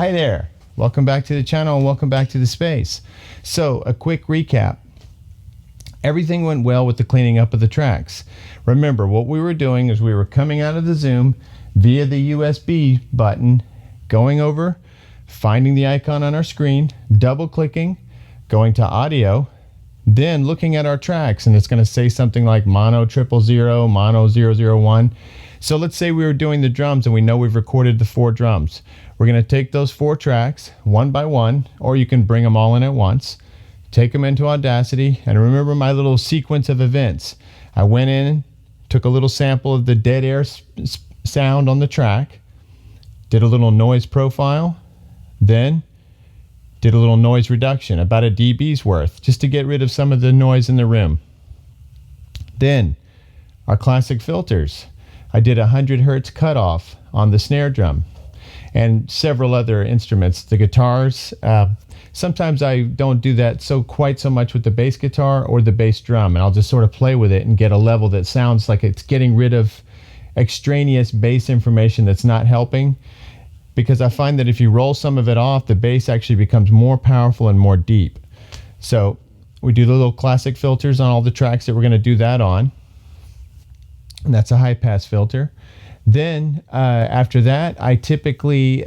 Hi there. Welcome back to the channel and welcome back to the space. So a quick recap. Everything went well with the cleaning up of the tracks. Remember, what we were doing is we were coming out of the Zoom via the USB button, going over, finding the icon on our screen, double clicking, going to audio, then looking at our tracks, and it's going to say something like mono 000, mono 001. So let's say we were doing the drums and we know we've recorded the 4 drums. We're going to take those 4 tracks one by one, or you can bring them all in at once, take them into Audacity, and remember my little sequence of events. I went in, took a little sample of the dead air sound on the track, did a little noise profile, then did a little noise reduction, about a dB's worth, just to get rid of some of the noise in the room. Then our classic filters. I did a 100 hertz cutoff on the snare drum and several other instruments. The guitars, sometimes I don't do that quite so much with the bass guitar or the bass drum, and I'll just sort of play with it and get a level that sounds like it's getting rid of extraneous bass information that's not helping, because I find that if you roll some of it off, the bass actually becomes more powerful and more deep. So we do the little classic filters on all the tracks that we're going to do that on, and that's a high pass filter. Then after that, I typically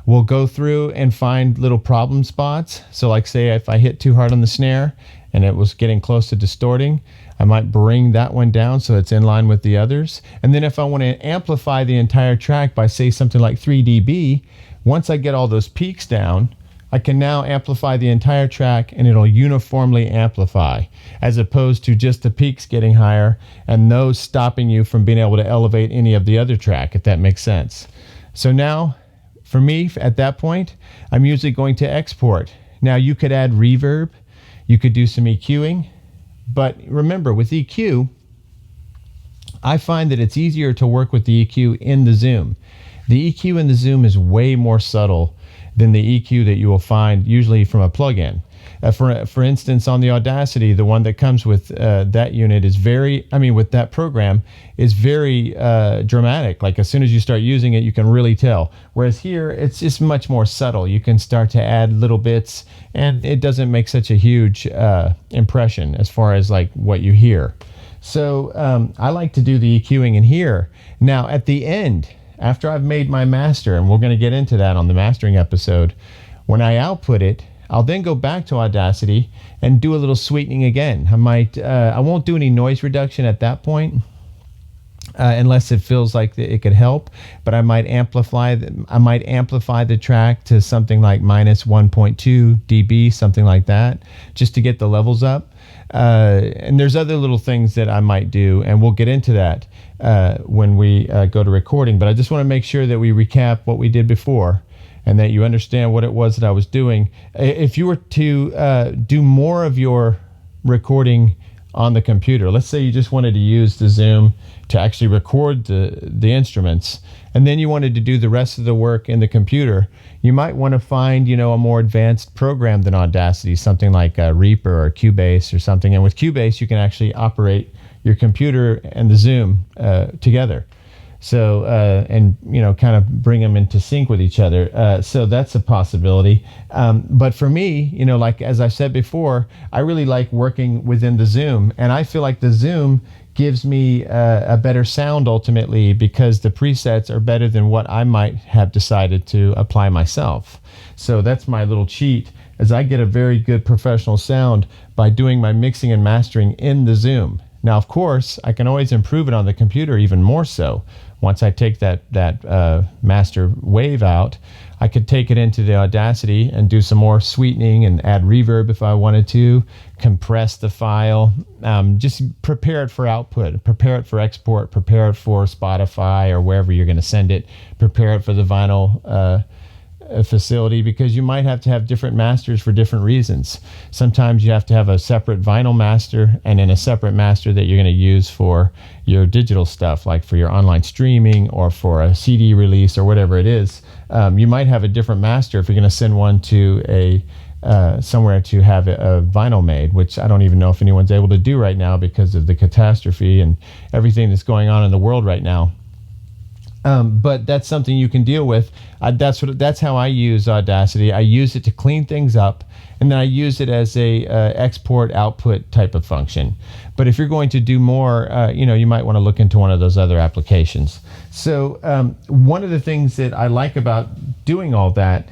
will go through and find little problem spots. So like say if I hit too hard on the snare and it was getting close to distorting, I might bring that one down so it's in line with the others. And then if I want to amplify the entire track by say something like 3 dB, once I get all those peaks down, I can now amplify the entire track and it'll uniformly amplify, as opposed to just the peaks getting higher and those stopping you from being able to elevate any of the other track, if that makes sense. So now, for me, at that point, I'm usually going to export. Now you could add reverb, you could do some EQing, but remember with EQ, I find that it's easier to work with the EQ in the Zoom. The EQ in the Zoom is way more subtle than the EQ that you will find usually from a plugin. For instance, on the Audacity, the one that comes with that unit is with that program, is very dramatic. Like as soon as you start using it, you can really tell. Whereas here, it's just much more subtle. You can start to add little bits, and it doesn't make such a huge impression as far as like what you hear. So I like to do the EQing in here. Now at the end, after I've made my master, and we're going to get into that on the mastering episode, when I output it, I'll then go back to Audacity and do a little sweetening again. I won't do any noise reduction at that point, unless it feels like it could help, but I might amplify the track to something like minus 1.2 dB, something like that, just to get the levels up. And there's other little things that I might do, and we'll get into that when we go to recording. But I just want to make sure that we recap what we did before and that you understand what it was that I was doing. If you were to do more of your recording on the computer, let's say you just wanted to use the Zoom to actually record the instruments, and then you wanted to do the rest of the work in the computer, you might want to find a more advanced program than Audacity, something like Reaper or Cubase or something. And with Cubase, you can actually operate your computer and the Zoom together. So and kind of bring them into sync with each other. So that's a possibility. But for me, like as I said before, I really like working within the Zoom, and I feel like the Zoom gives me a better sound ultimately, because the presets are better than what I might have decided to apply myself. So that's my little cheat, as I get a very good professional sound by doing my mixing and mastering in the Zoom. Now, of course, I can always improve it on the computer even more so. Once I take that master wave out, I could take it into the Audacity and do some more sweetening and add reverb if I wanted to, compress the file, just prepare it for output, prepare it for export, prepare it for Spotify or wherever you're going to send it, prepare it for the vinyl facility, because you might have to have different masters for different reasons. Sometimes you have to have a separate vinyl master and then a separate master that you're going to use for your digital stuff, like for your online streaming or for a CD release or whatever it is. You might have a different master if you're going to send one to somewhere to have a vinyl made, which I don't even know if anyone's able to do right now because of the catastrophe and everything that's going on in the world right now. But that's something you can deal with. That's how I use Audacity. I use it to clean things up, and then I use it as a export output type of function. But if you're going to do more, you might want to look into one of those other applications. So one of the things that I like about doing all that,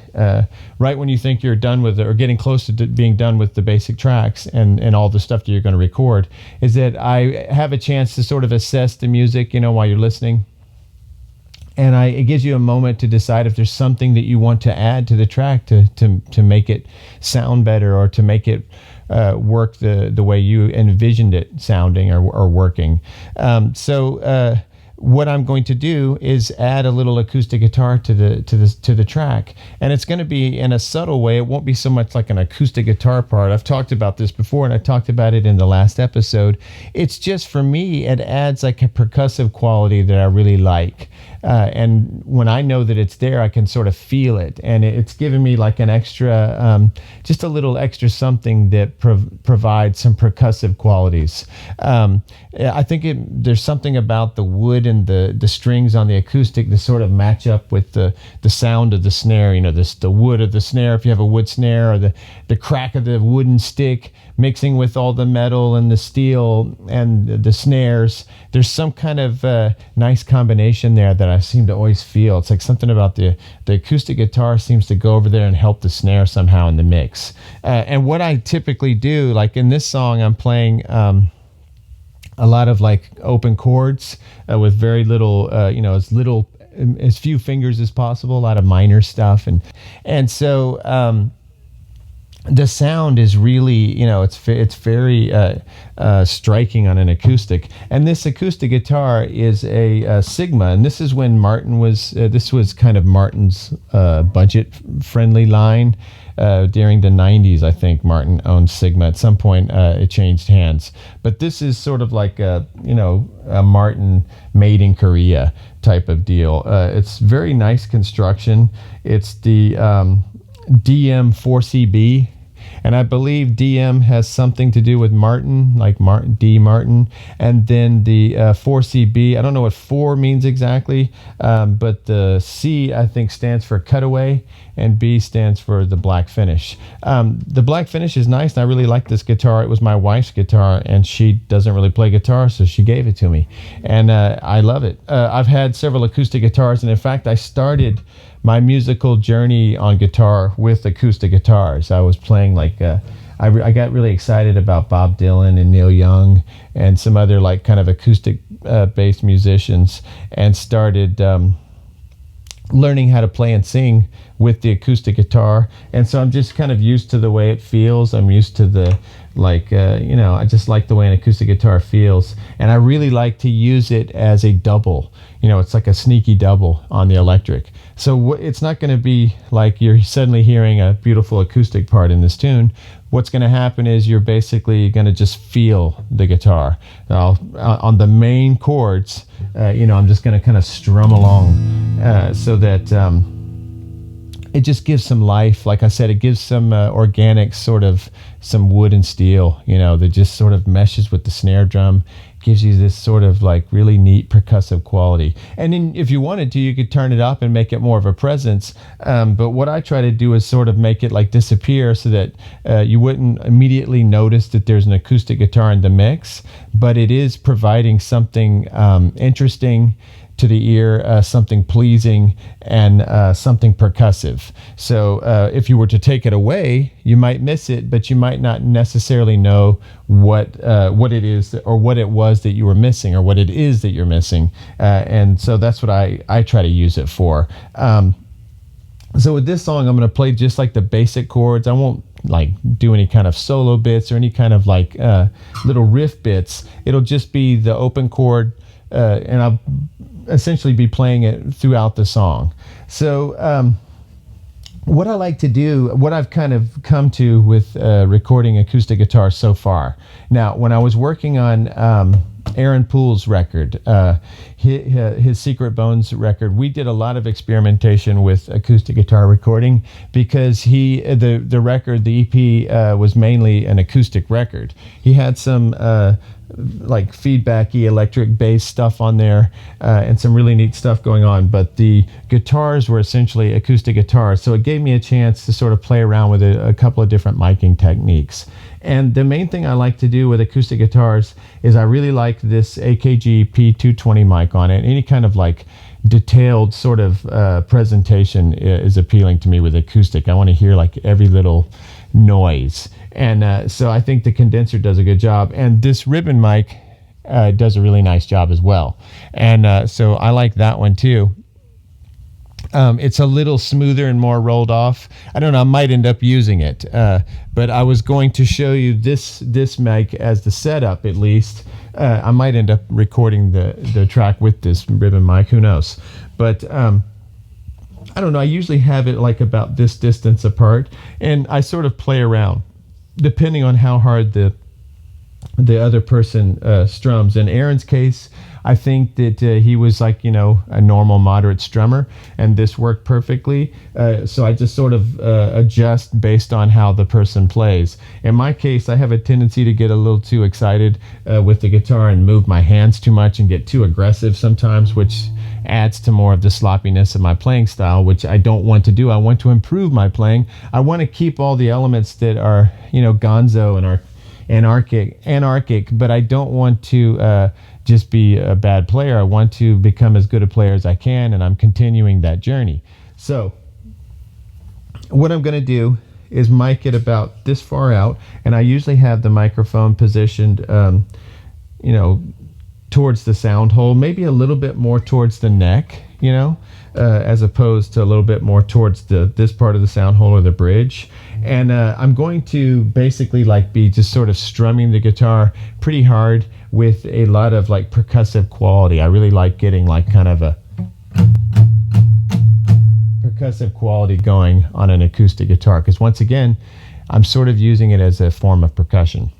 right when you think you're done with it or getting close to being done with the basic tracks and all the stuff that you're going to record, is that I have a chance to sort of assess the music, while you're listening. And it gives you a moment to decide if there's something that you want to add to the track to make it sound better, or to make it work the way you envisioned it sounding or working. So what I'm going to do is add a little acoustic guitar to the track, and it's going to be in a subtle way. It won't be so much like an acoustic guitar part. I've talked about this before, and I talked about it in the last episode. It's just, for me, it adds like a percussive quality that I really like. And when I know that it's there, I can sort of feel it, and it's giving me like an extra, just a little extra something that provides some percussive qualities. I think there's something about the wood and the strings on the acoustic that sort of match up with the sound of the snare. The wood of the snare, if you have a wood snare, or the crack of the wooden stick mixing with all the metal and the steel and the snares. There's some kind of nice combination there that I seem to always feel. It's like something about the acoustic guitar seems to go over there and help the snare somehow in the mix. And what I typically do, like in this song, I'm playing a lot of like open chords with very little, as few fingers as possible, a lot of minor stuff. And so the sound is really, it's very striking on an acoustic. And this acoustic guitar is a Sigma, and this is when this was kind of Martin's budget-friendly line. During the 90s, I think Martin owned Sigma. At some point, it changed hands. But this is sort of like a Martin made in Korea type of deal. It's very nice construction. It's the DM4CB. And I believe DM has something to do with Martin, like D. Martin. And then the 4CB, I don't know what 4 means exactly, but the C, I think, stands for cutaway, and B stands for the black finish. The black finish is nice, and I really like this guitar. It was my wife's guitar, and she doesn't really play guitar, so she gave it to me. And I love it. I've had several acoustic guitars, and in fact, I started my musical journey on guitar with acoustic guitars. I was playing like I got really excited about Bob Dylan and Neil Young and some other like kind of acoustic based musicians, and started learning how to play and sing with the acoustic guitar. And so I'm just kind of used to the way it feels. I'm used to the I just like the way an acoustic guitar feels, and I really like to use it as a double. It's like a sneaky double on the electric. So it's not going to be like you're suddenly hearing a beautiful acoustic part in this tune. What's going to happen is you're basically going to just feel the guitar. On the main chords, I'm just going to kind of strum along so that it just gives some life. Like I said, it gives some organic sort of some wood and steel, that just sort of meshes with the snare drum, gives you this sort of like really neat percussive quality. And then if you wanted to, you could turn it up and make it more of a presence. But what I try to do is sort of make it like disappear so that you wouldn't immediately notice that there's an acoustic guitar in the mix, but it is providing something interesting to the ear, something pleasing, and something percussive. So if you were to take it away, you might miss it, but you might not necessarily know what it is or what it was that you were missing, or what it is that you're missing. And so that's what I try to use it for. So with this song, I'm going to play just like the basic chords. I won't like do any kind of solo bits or any kind of like little riff bits. It'll just be the open chord, and I'll essentially be playing it throughout the song. So what I like to do, what I've kind of come to with recording acoustic guitar so far. Now, when I was working on Aaron Poole's record, his Secret Bones record. We did a lot of experimentation with acoustic guitar recording because the record, the EP, was mainly an acoustic record. He had some like feedbacky electric bass stuff on there, and some really neat stuff going on, but the guitars were essentially acoustic guitars, so it gave me a chance to sort of play around with a couple of different miking techniques. And the main thing I like to do with acoustic guitars is I really like this AKG P220 mic on it. Any kind of like detailed sort of presentation is appealing to me with acoustic. I want to hear like every little noise. And so I think the condenser does a good job. And this ribbon mic does a really nice job as well. And so I like that one too. It's a little smoother and more rolled off. I don't know, I might end up using it. But I was going to show you this mic as the setup at least. I might end up recording the track with this ribbon mic, who knows. But I don't know, I usually have it like about this distance apart, and I sort of play around depending on how hard the other person strums. In Aaron's case, I think that he was like, a normal moderate strummer, and this worked perfectly. So I just sort of adjust based on how the person plays. In my case, I have a tendency to get a little too excited with the guitar and move my hands too much and get too aggressive sometimes, which adds to more of the sloppiness of my playing style, which I don't want to do. I want to improve my playing. I want to keep all the elements that are, gonzo and are anarchic, but I don't want to just be a bad player. I want to become as good a player as I can, and I'm continuing that journey. So what I'm going to do is mic it about this far out, and I usually have the microphone positioned, towards the sound hole, maybe a little bit more towards the neck, as opposed to a little bit more towards this part of the sound hole or the bridge. And I'm going to basically be just sort of strumming the guitar pretty hard with a lot of percussive quality. I really like getting kind of a percussive quality going on an acoustic guitar, because once again, I'm sort of using it as a form of percussion.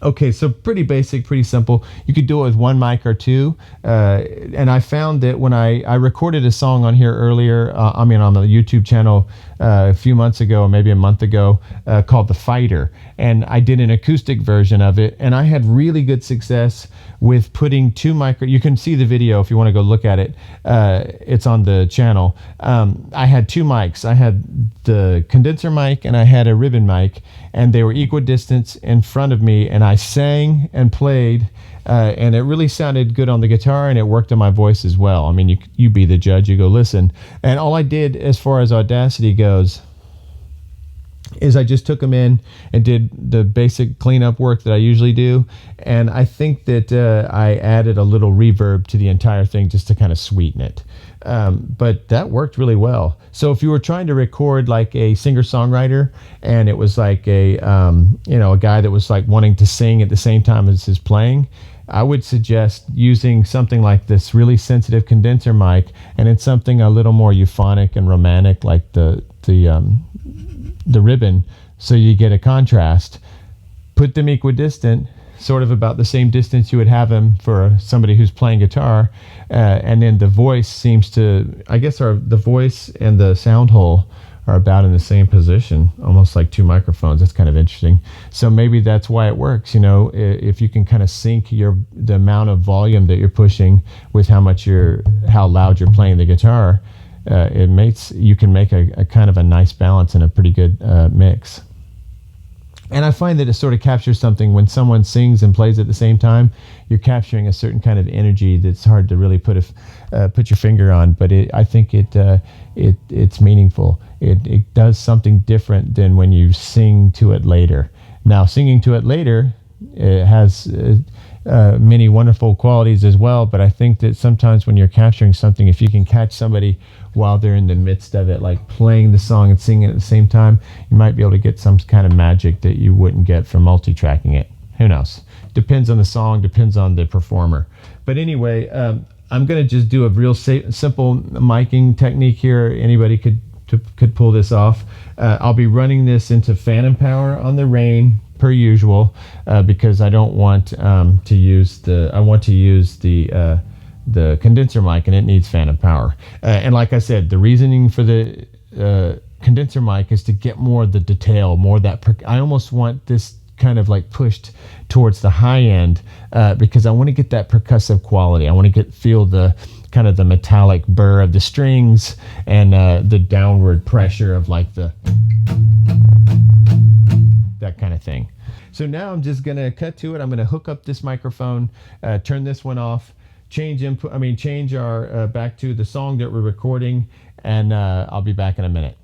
Okay, so pretty basic, pretty simple. You could do it with one mic or two. And I found that when I recorded a song on here earlier, on the YouTube channel a few months ago, or maybe a month ago, called The Fighter. And I did an acoustic version of it, and I had really good success with putting two you can see the video if you want to go look at it. It's on the channel. I had two mics. I had the condenser mic and I had a ribbon mic, and they were equidistant in front of me, and I sang and played, and it really sounded good on the guitar, and it worked on my voice as well. I mean, you be the judge, you go listen. And all I did as far as Audacity goes is I just took them in and did the basic cleanup work that I usually do, and I think that I added a little reverb to the entire thing just to kind of sweeten it. But that worked really well. So if you were trying to record like a singer-songwriter, and it was like a guy that was wanting to sing at the same time as his playing, I would suggest using something like this really sensitive condenser mic, and it's something a little more euphonic and romantic like the ribbon, so you get a contrast. Put them equidistant, sort of about the same distance you would have them for somebody who's playing guitar, and then the voice seems to, the voice and the sound hole are about in the same position, almost like two microphones. That's kind of interesting. So maybe that's why it works. If you can kind of sync the amount of volume that you're pushing with how loud you're playing the guitar, you can make a kind of a nice balance and a pretty good mix. And I find that it sort of captures something when someone sings and plays at the same time. You're capturing a certain kind of energy that's hard to really put your finger on, but I think it's meaningful. It does something different than when you sing to it later. Now, singing to it later, it has many wonderful qualities as well, but I think that sometimes when you're capturing something, if you can catch somebody while they're in the midst of it, like playing the song and singing at the same time, you might be able to get some kind of magic that you wouldn't get from multi-tracking it. Who knows? Depends on the song, depends on the performer. But anyway, I'm going to just do a real simple miking technique here. Anybody could pull this off. I'll be running this into phantom power on the Rain per usual because I don't want to use the condenser mic, and it needs phantom power. And like I said, the reasoning for the condenser mic is to get more of the detail, more of that. I almost want this kind of like pushed towards the high end because I want to get that percussive quality. I want to feel the kind of the metallic burr of the strings and the downward pressure of like that kind of thing. So now I'm just gonna cut to it. I'm gonna hook up this microphone, turn this one off, change our back to the song that we're recording, and I'll be back in a minute.